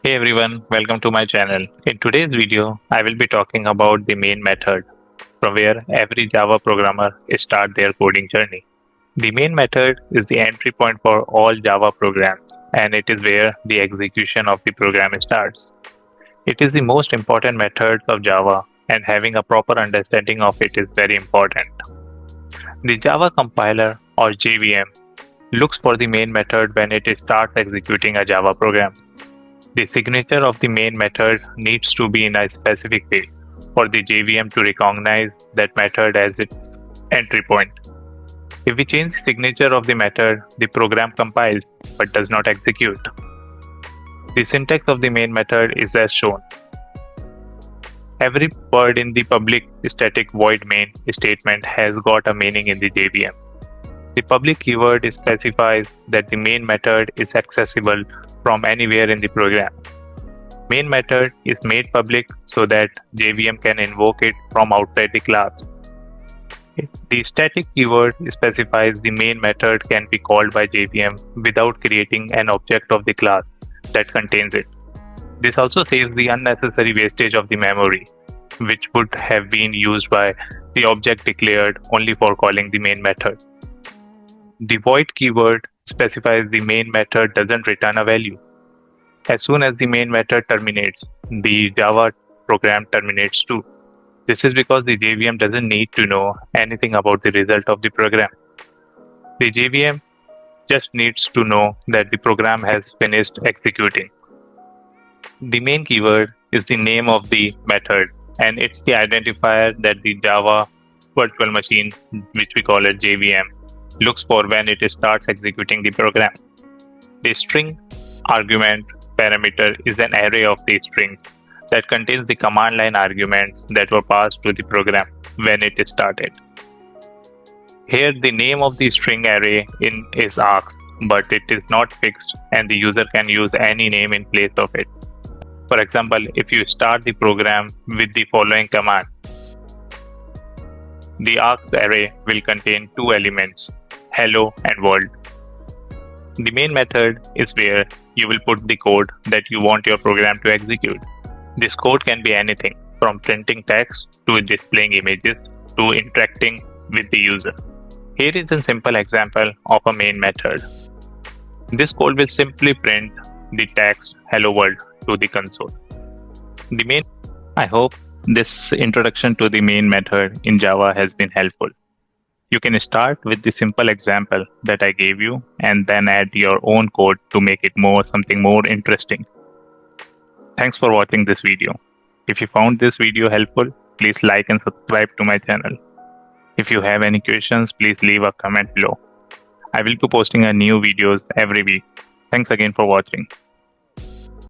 Hey everyone, welcome to my channel. In today's video, I will be talking about the main method, from where every Java programmer starts their coding journey. The main method is the entry point for all Java programs, and it is where the execution of the program starts. It is the most important method of Java, and having a proper understanding of it is very important. The Java compiler, or JVM, looks for the main method when it starts executing a Java program. The signature of the main method needs to be in a specific way for the JVM to recognize that method as its entry point. If we change the signature of the method, the program compiles but does not execute. The syntax of the main method is as shown. Every word in the public static void main statement has got a meaning in the JVM. The public keyword specifies that the main method is accessible from anywhere in the program. Main method is made public so that JVM can invoke it from outside the class. The static keyword specifies the main method can be called by JVM without creating an object of the class that contains it. This also saves the unnecessary wastage of the memory, which would have been used by the object declared only for calling the main method. The void keyword specifies the main method doesn't return a value. As soon as the main method terminates, the Java program terminates too. This is because the JVM doesn't need to know anything about the result of the program. The JVM just needs to know that the program has finished executing. The main keyword is the name of the method, and it's the identifier that the Java virtual machine, which we call it JVM, looks for when it starts executing the program. The string argument parameter is an array of the strings that contains the command line arguments that were passed to the program when it started. Here the name of the string array is args, but it is not fixed and the user can use any name in place of it. For example, if you start the program with the following command, the args array will contain two elements, hello and world. The main method is where you will put the code that you want your program to execute. This code can be anything from printing text to displaying images to interacting with the user. Here is a simple example of a main method. This code will simply print the text hello world to the console. I hope this introduction to the main method in Java has been helpful. You can start with the simple example that I gave you and then add your own code to make it something more interesting. Thanks for watching this video. If you found this video helpful, please like and subscribe to my channel. If you have any questions, please leave a comment below. I will be posting new videos every week. Thanks again for watching.